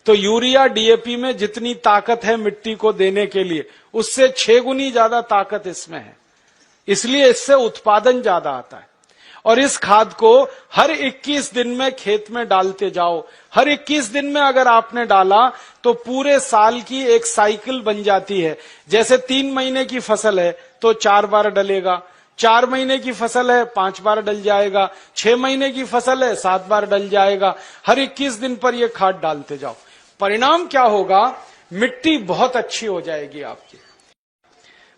तो urea DAP में जितनी ताकत है मिट्टी को देने के लिए, उससे 6 गुनी ज्यादा ताकत इसमें है, इसलिए इससे उत्पादन ज्यादा आता है। और इस खाद को हर 21 दिन में खेत में डालते जाओ। हर 21 दिन में अगर आपने डाला तो पूरे साल की एक साइकिल बन जाती है। जैसे 3 महीने की फसल है तो 4 बार डलेगा, 4 महीने की फसल है 5 बार डल जाएगा, 6 महीने की फसल है 7 बार डल जाएगा। हर 21 दिन पर यह खाद डालते जाओ। परिणाम क्या होगा? मिट्टी बहुत अच्छी हो जाएगी आपकी।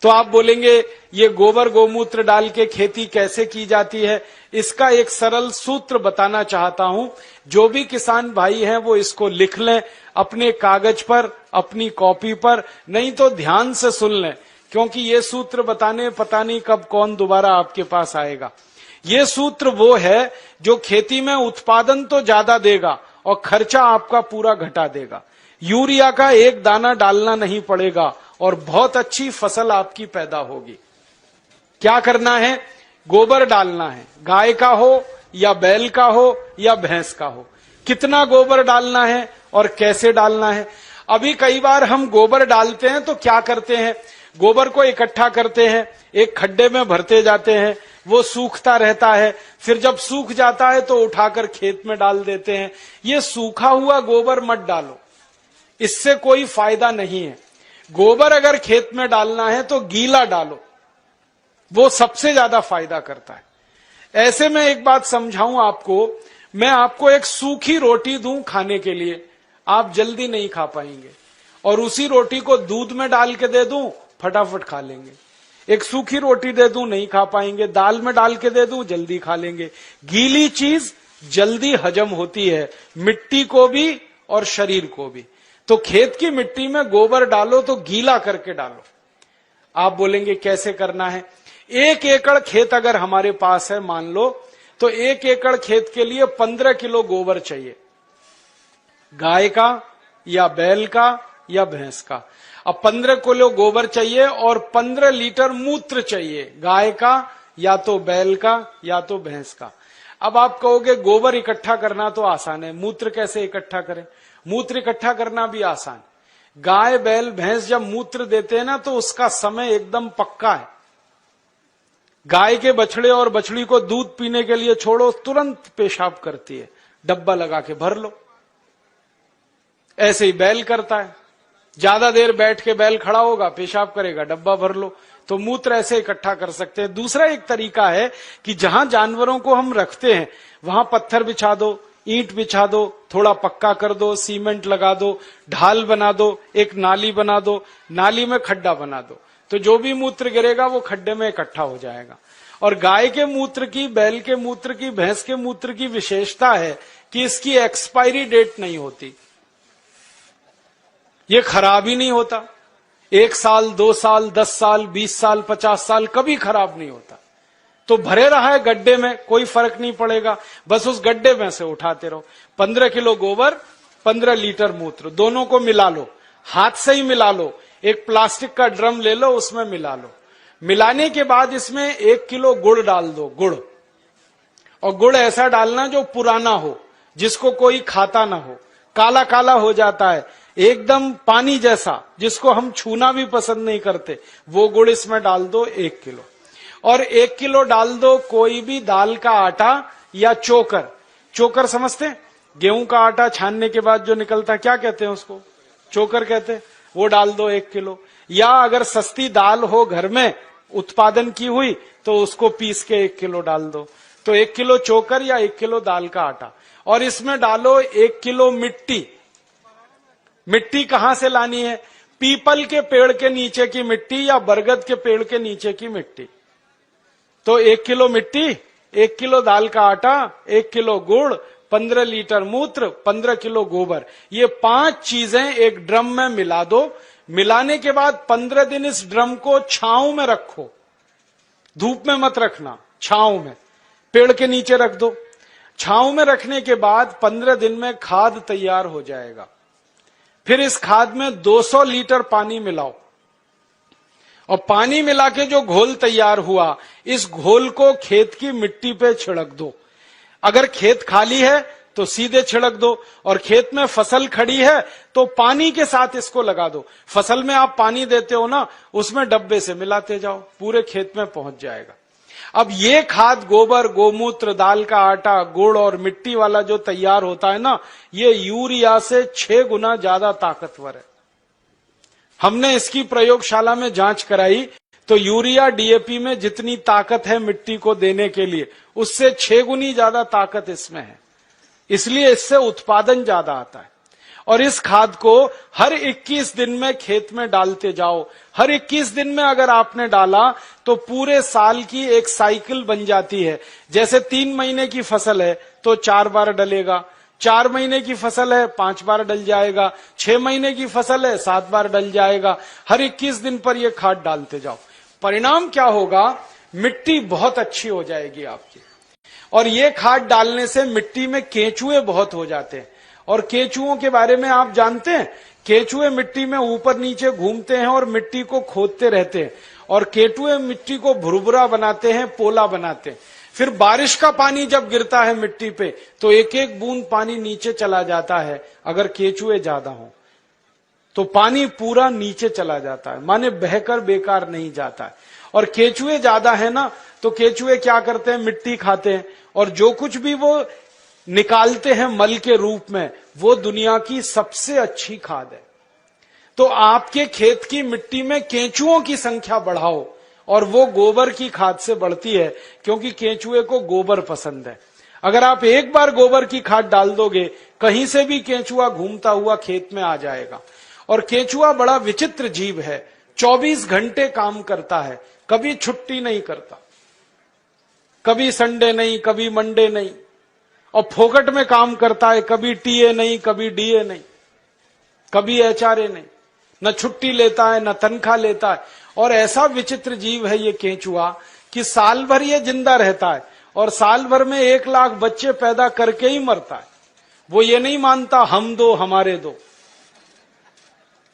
तो आप बोलेंगे ये गोबर गोमूत्र डाल के खेती कैसे की जाती है? इसका एक सरल सूत्र बताना चाहता हूं। जो भी किसान भाई हैं वो इसको लिख लें अपने कागज पर, अपनी कॉपी पर, नहीं तो ध्यान से सुन लें, क्योंकि ये सूत्र बताने पता नहीं कब कौन दोबारा आपके पास आएगा। ये सूत्र वो है जो खेती में उत्पादन तो ज्यादा देगा और खर्चा आपका पूरा घटा देगा। यूरिया का एक दाना डालना नहीं पड़ेगा और बहुत अच्छी फसल आपकी पैदा होगी। क्या करना है? गोबर डालना है, गाय का हो या बैल का हो या भैंस का हो। कितना गोबर डालना है और कैसे डालना है? अभी कई बार हम गोबर डालते हैं तो क्या करते हैं, गोबर को इकट्ठा करते हैं, एक खड्डे में भरते जाते हैं, वो सूखता रहता है, फिर जब सूख जाता है तो उठाकर खेत में डाल देते हैं। ये सूखा हुआ गोबर मत डालो, इससे कोई फायदा नहीं है। गोबर अगर खेत में डालना है तो गीला डालो, वो सबसे ज्यादा फायदा करता है। ऐसे में एक बात समझाऊं आपको, मैं आपको एक सूखी रोटी दूं खाने के लिए, आप जल्दी नहीं खा पाएंगे, और उसी रोटी को दूध में डाल के दे दूं फटाफट खा लेंगे। एक सूखी रोटी दे दूं नहीं खा पाएंगे, दाल में डाल के दे दूं जल्दी खा लेंगे। गीली चीज जल्दी हजम होती है, मिट्टी को भी और शरीर को भी। तो खेत की मिट्टी में गोबर डालो तो गीला करके डालो। आप बोलेंगे कैसे करना है? 1 एकड़ खेत अगर हमारे पास है मान लो, तो 1 एकड़ खेत के लिए 15 किलो गोबर चाहिए, गाय का या बैल का या भैंस का। अब 15 किलो गोबर चाहिए और 15 लीटर मूत्र चाहिए, गाय का या तो बैल का या तो भैंस का। अब आप कहोगे गोबर इकट्ठा करना तो आसान है, मूत्र कैसे इकट्ठा करें? मूत्र इकट्ठा करना भी आसान। गाय बैल भैंस जब मूत्र देते हैं ना तो उसका समय एकदम पक्का है। गाय के बछड़े और बछड़ी को दूध पीने के लिए छोड़ो, तुरंत पेशाब करती है, डब्बा लगा के भर लो। ऐसे ही बैल करता है, ज्यादा देर बैठ के बैल खड़ा होगा, पेशाब करेगा, डब्बा भर लो। तो मूत्र ऐसे इकट्ठा कर सकते हैं। दूसरा एक तरीका है कि जहां जानवरों को हम रखते हैं वहां पत्थर बिछा दो, ईंट बिछा दो, थोड़ा पक्का कर दो, सीमेंट लगा दो, ढाल बना दो, एक नाली बना दो, नाली में खड्डा बना दो, तो जो भी मूत्र गिरेगा वो खड्डे में इकट्ठा हो जाएगा। और गाय के मूत्र की, बैल के मूत्र की, भैंस के मूत्र की विशेषता है कि इसकी एक्सपायरी डेट नहीं होती, ये खराब ही नहीं होता। 1 साल, 2 साल, 10 साल, 20 साल, 50 साल कभी खराब नहीं होता। तो भरे रहा है गड्ढे में, कोई फर्क नहीं पड़ेगा, बस उस गड्ढे में से उठाते रहो। 15 किलो गोबर, 15 लीटर मूत्र, दोनों को मिला लो, हाथ से ही मिला लो। एक प्लास्टिक का ड्रम ले लो, उसमें मिला लो। मिलाने के बाद इसमें 1 किलो गुड़ डाल दो, गुड़। और गुड़ ऐसा डालना जो पुराना हो, जिसको कोई खाता ना हो, काला काला हो जाता है, एकदम पानी जैसा, जिसको हम छूना भी पसंद नहीं करते, वो गुड़ इसमें डाल दो 1 किलो। और 1 किलो डाल दो कोई भी दाल का आटा या चोकर। चोकर समझते हैं? गेहूं का आटा छानने के बाद जो निकलता है, क्या कहते हैं उसको? चोकर कहते हैं। वो डाल दो 1 किलो। या अगर सस्ती दाल हो घर में उत्पादन की हुई तो उसको पीस के 1 किलो डाल दो। तो 1 किलो चोकर या 1 किलो दाल का आटा। और इसमें डालो 1 किलो मिट्टी। मिट्टी कहां से लानी है? पीपल के पेड़ के नीचे की मिट्टी या बरगद के पेड़ के नीचे की मिट्टी। तो 1 किलो मिट्टी, 1 किलो दाल का आटा, 1 किलो गुड़, 15 लीटर मूत्र, 15 किलो गोबर, ये 5 चीजें एक ड्रम में मिला दो। मिलाने के बाद 15 दिन इस ड्रम को छांव में रखो, धूप में मत रखना, छांव में, पेड़ के नीचे रख दो। छांव में रखने के बाद 15 दिन में खाद तैयार हो जाएगा। फिर इस खाद में 200 लीटर पानी मिलाओ और पानी मिला के जो घोल तैयार हुआ, इस घोल को खेत की मिट्टी पे छिड़क दो। अगर खेत खाली है तो सीधे छिड़क दो, और खेत में फसल खड़ी है तो पानी के साथ इसको लगा दो। फसल में आप पानी देते हो ना, उसमें डब्बे से मिलाते जाओ, पूरे खेत में पहुंच जाएगा। अब ये खाद गोबर, गोमूत्र, दाल का आटा, गुड़ और मिट्टी वाला जो तैयार होता है ना, ये यूरिया से 6 गुना ज्यादा ताकतवर है। हमने इसकी प्रयोगशाला में जांच कराई तो यूरिया डीएपी में जितनी ताकत है मिट्टी को देने के लिए, उससे 6 गुनी ज्यादा ताकत इसमें है। इसलिए इससे उत्पादन ज्यादा आता है। और इस खाद को हर 21 दिन में खेत में डालते जाओ। हर 21 दिन में अगर आपने डाला तो पूरे साल की एक साइकिल बन जाती है। जैसे 3 महीने की फसल है तो 4 बार डलेगा, 4 महीने की फसल है 5 बार डल जाएगा, 6 महीने की फसल है 7 बार डल जाएगा। हर 21 दिन पर यह खाद डालते जाओ। परिणाम क्या होगा? मिट्टी बहुत अच्छी हो जाएगी आपकी। और ये खाद डालने से मिट्टी में केंचुए बहुत हो जाते हैं। और केंचुओं के बारे में आप जानते हैं, केंचुए मिट्टी में ऊपर नीचे घूमते हैं और मिट्टी को खोदते रहते हैं। और केंचुए मिट्टी को भुरभुरा बनाते हैं, पोला बनाते हैं। फिर बारिश का पानी जब गिरता है मिट्टी पे तो एक एक बूंद पानी नीचे चला जाता है। अगर केंचुए ज्यादा हो तो पानी पूरा नीचे चला जाता है, माने बहकर बेकार नहीं जाता है। और केंचुए ज्यादा है ना, तो केंचुए क्या करते हैं? मिट्टी खाते हैं, और जो कुछ भी वो निकालते हैं मल के रूप में, वो दुनिया की सबसे अच्छी खाद है। तो आपके खेत की मिट्टी में केंचुओं की संख्या बढ़ाओ, और वो गोबर की खाद से बढ़ती है, क्योंकि केंचुए को गोबर पसंद है। अगर आप एक बार गोबर की खाद डाल दोगे, कहीं से भी केंचुआ घूमता हुआ खेत में आ जाएगा। और केंचुआ बड़ा विचित्र जीव है, 24 घंटे काम करता है, कभी छुट्टी नहीं करता, कभी संडे नहीं, कभी मंडे नहीं, और फोकट में काम करता है। कभी टीए नहीं, कभी डीए नहीं, कभी एचआरए नहीं, न छुट्टी लेता है न तनख्वाह लेता है। और ऐसा विचित्र जीव है ये केंचुआ कि साल भर ये जिंदा रहता है और साल भर में 1 लाख बच्चे पैदा करके ही मरता है। वो ये नहीं मानता हम दो हमारे दो,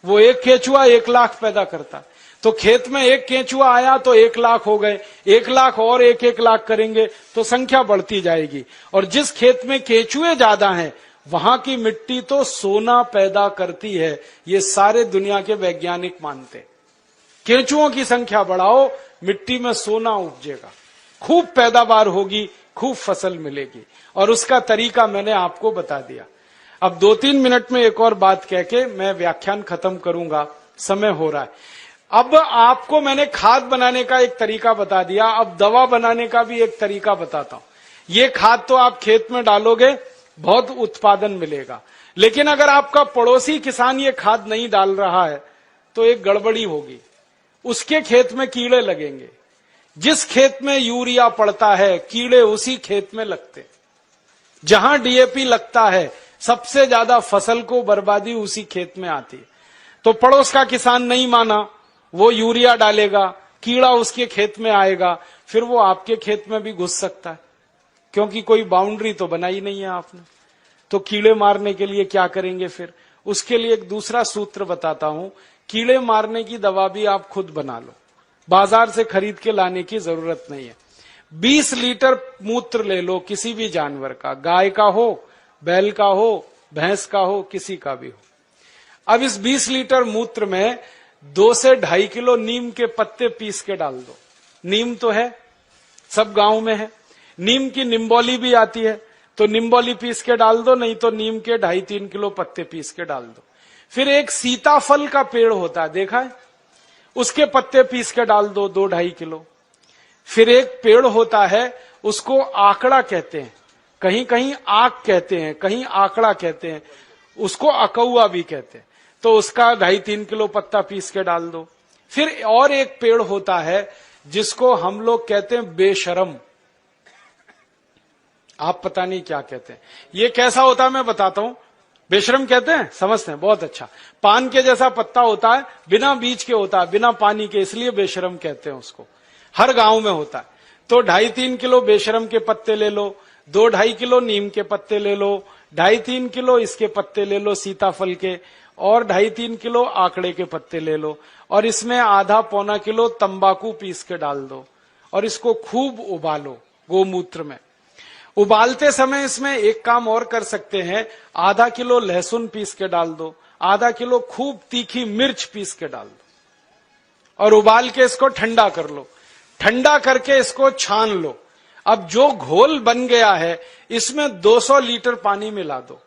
वो एक केंचुआ 1 लाख पैदा करता है। तो खेत में एक केंचुआ आया तो 1 लाख हो गए, 1 लाख और 1-1 लाख करेंगे तो संख्या बढ़ती जाएगी। और जिस खेत में केंचुए ज्यादा हैं, वहां की मिट्टी तो सोना पैदा करती है। ये सारे दुनिया के वैज्ञानिक मानते हैं। केंचुओं की संख्या बढ़ाओ, मिट्टी में सोना उपजेगा, खूब पैदावार होगी, खूब फसल मिलेगी। और उसका तरीका मैंने आपको बता दिया। अब 2-3 मिनट में एक और बात कह के मैं व्याख्यान खत्म करूंगा, समय हो रहा है। अब आपको मैंने खाद बनाने का एक तरीका बता दिया, अब दवा बनाने का भी एक तरीका बताता हूं। ये खाद तो आप खेत में डालोगे, बहुत उत्पादन मिलेगा, लेकिन अगर आपका पड़ोसी किसान ये खाद नहीं डाल रहा है तो एक गड़बड़ी होगी। उसके खेत में कीड़े लगेंगे। जिस खेत में यूरिया पड़ता है, कीड़े उसी खेत में लगते। जहां डीएपी लगता है, सबसे ज्यादा फसल को बर्बादी उसी खेत में आती है। तो पड़ोस का किसान नहीं माना, वो यूरिया डालेगा, कीड़ा उसके खेत में आएगा, फिर वो आपके खेत में भी घुस सकता है, क्योंकि कोई बाउंड्री तो बनाई नहीं है आपने। तो कीड़े मारने के लिए क्या करेंगे फिर? उसके लिए एक दूसरा सूत्र बताता हूं। कीड़े मारने की दवा भी आप खुद बना लो, बाजार से खरीद के लाने की जरूरत नहीं है। 20 लीटर मूत्र ले लो, किसी भी जानवर का, गाय का हो, बैल का हो, भैंस का हो, किसी का भी हो। अब इस 20 लीटर मूत्र में 2 से 2.5 किलो नीम के पत्ते पीस के डाल दो। नीम तो है, सब गांव में है। नीम की निम्बोली भी आती है, तो निम्बोली पीस के डाल दो, नहीं तो नीम के 2.5-3 किलो पत्ते पीस के डाल दो। फिर एक सीताफल का पेड़ होता है, देखा है, उसके पत्ते पीस के डाल दो 2-2.5 किलो। फिर एक पेड़ होता है, उसको आकड़ा कहते हैं, कहीं कहीं आक कहते हैं, कहीं आकड़ा कहते हैं, उसको अकौआ भी कहते हैं। तो उसका 2.5-3 किलो पत्ता पीस के डाल दो। फिर और एक पेड़ होता है जिसको हम लोग कहते हैं बेशरम, आप पता नहीं क्या कहते हैं। ये कैसा होता है मैं बताता हूं। बेशरम कहते हैं, समझते हैं, बहुत अच्छा। पान के जैसा पत्ता होता है, बिना बीज के होता है, बिना पानी के, इसलिए बेशरम कहते हैं उसको। हर गांव में होता है। तो 2.5-3 किलो बेशरम के पत्ते ले लो, 2-2.5 किलो नीम के पत्ते ले लो, 2.5-3 किलो इसके पत्ते ले लो सीताफल के, और 2.5-3 किलो आकड़े के पत्ते ले लो, और इसमें आधा-पौना किलो तंबाकू पीस के डाल दो, और इसको खूब उबालो गोमूत्र में। उबालते समय इसमें एक काम और कर सकते हैं, आधा किलो लहसुन पीस के डाल दो, आधा किलो खूब तीखी मिर्च पीस के डाल दो और उबाल के इसको ठंडा कर लो। ठंडा करके इसको छान लो। अब जो घोल बन गया है इसमें 200 लीटर पानी मिला दो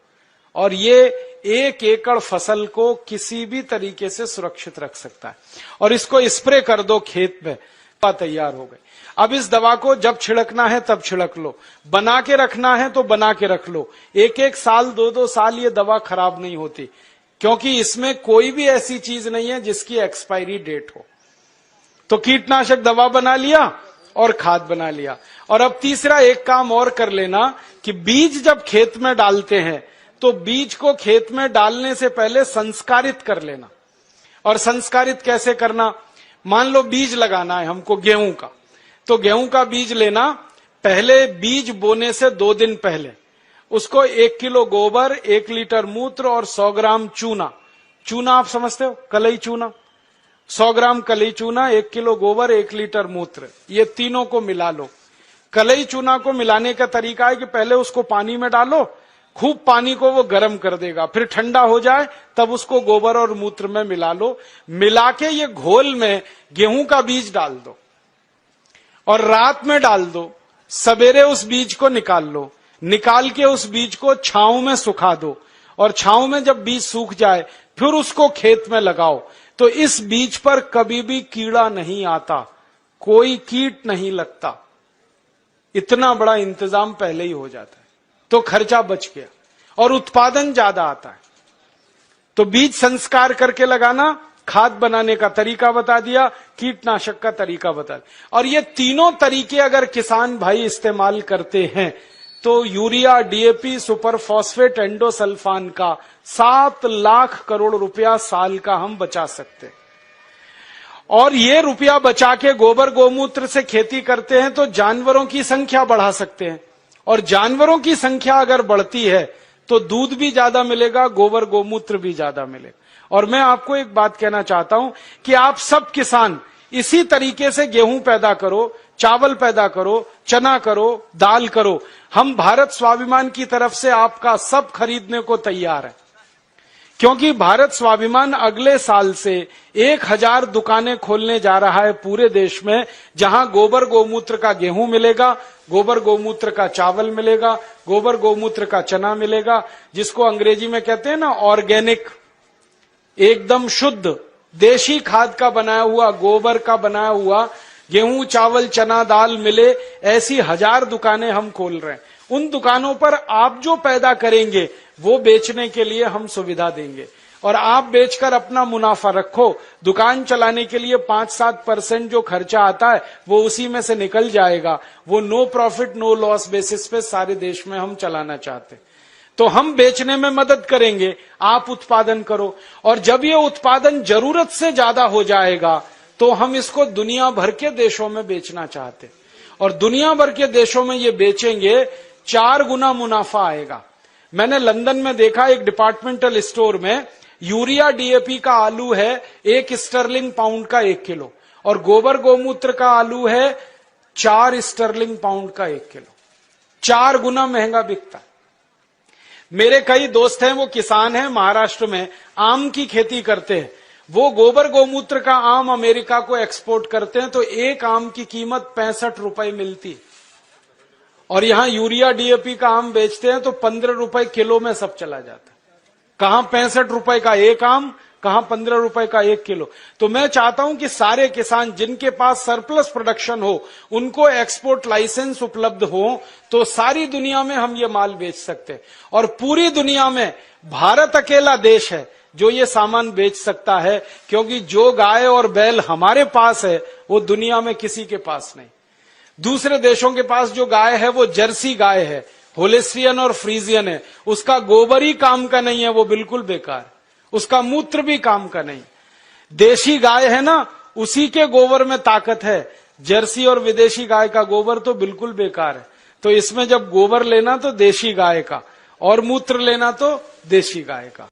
और ये 1 एकड़ फसल को किसी भी तरीके से सुरक्षित रख सकता है। और इसको स्प्रे कर दो खेत में, तैयार हो गई। अब इस दवा को जब छिड़कना है तब छिड़क लो, बना के रखना है तो बना के रख लो। 1-1 साल 2-2 साल ये दवा खराब नहीं होती, क्योंकि इसमें कोई भी ऐसी चीज नहीं है जिसकी एक्सपायरी डेट हो। तो कीटनाशक दवा बना लिया और खाद बना लिया। और अब तीसरा एक काम और कर लेना कि बीज जब खेत में डालते हैं तो बीज को खेत में डालने से पहले संस्कारित कर लेना। और संस्कारित कैसे करना? मान लो बीज लगाना है हमको गेहूं का, तो गेहूं का बीज लेना, पहले बीज बोने से 2 दिन पहले उसको 1 किलो गोबर, 1 लीटर मूत्र और 100 ग्राम चूना, चूना आप समझते हो, कलई चूना, 100 ग्राम कलई चूना, 1 किलो गोबर, 1 लीटर मूत्र, ये तीनों को मिला लो। कलई चूना को मिलाने का तरीका है कि पहले उसको पानी में डालो, खूब पानी को वो गर्म कर देगा, फिर ठंडा हो जाए तब उसको गोबर और मूत्र में मिला लो। मिला के ये घोल में गेहूं का बीज डाल दो और रात में डाल दो। सवेरे उस बीज को निकाल लो, निकाल के उस बीज को छांव में सुखा दो और छांव में जब बीज सूख जाए फिर उसको खेत में लगाओ। तो इस बीज पर कभी भी कीड़ा नहीं आता, कोई कीट नहीं लगता। इतना बड़ा इंतजाम पहले ही हो जाता है, तो खर्चा बच गया और उत्पादन ज्यादा आता है। तो बीज संस्कार करके लगाना, खाद बनाने का तरीका बता दिया, कीटनाशक का तरीका बता दिया। और ये तीनों तरीके अगर किसान भाई इस्तेमाल करते हैं तो urea, DAP, super phosphate, endosulfan का 7 लाख करोड़ रुपया साल का हम बचा सकते हैं। और ये रुपया बचा के गोबर गोमूत्र से खेती करते हैं तो जानवरों की संख्या बढ़ा सकते हैं। और जानवरों की संख्या अगर बढ़ती है तो दूध भी ज्यादा मिलेगा, गोबर गोमूत्र भी ज्यादा मिलेगा। और मैं आपको एक बात कहना चाहता हूं कि आप सब किसान इसी तरीके से गेहूं पैदा करो, चावल पैदा करो, चना करो, दाल करो। हम भारत स्वाभिमान की तरफ से आपका सब खरीदने को तैयार है, क्योंकि भारत स्वाभिमान अगले साल से 1000 दुकानें खोलने जा रहा है पूरे देश में, जहां गोबर गोमूत्र का गेहूं मिलेगा, गोबर गोमूत्र का चावल मिलेगा, गोबर गोमूत्र का चना मिलेगा, जिसको अंग्रेजी में कहते हैं ना ऑर्गेनिक, एकदम शुद्ध देशी खाद का बनाया हुआ, गोबर का बनाया हुआ गेहूं, चावल, चना, दाल मिले। ऐसी 1000 दुकानें हम खोल रहे हैं। उन दुकानों पर आप जो पैदा करेंगे वो बेचने के लिए हम सुविधा देंगे और आप बेचकर अपना मुनाफा रखो। दुकान चलाने के लिए 5-7% जो खर्चा आता है वो उसी में से निकल जाएगा। वो no profit no loss basis पे सारे देश में हम चलाना चाहते हैं। तो हम बेचने में मदद करेंगे, आप उत्पादन करो। और जब ये उत्पादन जरूरत से ज्यादा हो जाएगा तो हम इसको दुनिया भर के देशों में बेचना चाहते हैं। और दुनिया भर के देशों में ये बेचेंगे, 4 गुना मुनाफा आएगा। मैंने लंदन में देखा, एक डिपार्टमेंटल स्टोर में यूरिया डीएपी का आलू है 1 स्टर्लिंग पाउंड का 1 किलो और गोबर गोमूत्र का आलू है 4 स्टर्लिंग पाउंड का 1 किलो। 4 गुना महंगा बिकता है। मेरे कई दोस्त हैं, वो किसान हैं, महाराष्ट्र में आम की खेती करते हैं। वो गोबर गोमूत्र का आम अमेरिका को एक्सपोर्ट करते हैं तो एक आम की कीमत 65 रुपए मिलती है। और यहां यूरिया डीएपी का आम बेचते हैं तो 15 रुपए किलो में सब चला जाता है। कहां 65 रुपए का एक आम, कहां 15 रुपए का 1 किलो। तो मैं चाहता हूं कि सारे किसान जिनके पास सरप्लस प्रोडक्शन हो, उनको एक्सपोर्ट लाइसेंस उपलब्ध हो, तो सारी दुनिया में हम ये माल बेच सकते हैं। और पूरी दुनिया में भारत अकेला देश है जो ये सामान बेच सकता है, क्योंकि जो गाय और बैल हमारे पास है वो दुनिया में किसी के पास नहीं। दूसरे देशों के पास जो गाय है वो जर्सी गाय है, होलेस्टियन और फ्रीजियन है। उसका गोबर ही काम का नहीं है, वो बिल्कुल बेकार है। उसका मूत्र भी काम का नहीं। देशी गाय है ना, उसी के गोबर में ताकत है। जर्सी और विदेशी गाय का गोबर तो बिल्कुल बेकार है। तो इसमें जब गोबर लेना तो देशी गाय का और मूत्र लेना तो देशी गाय का।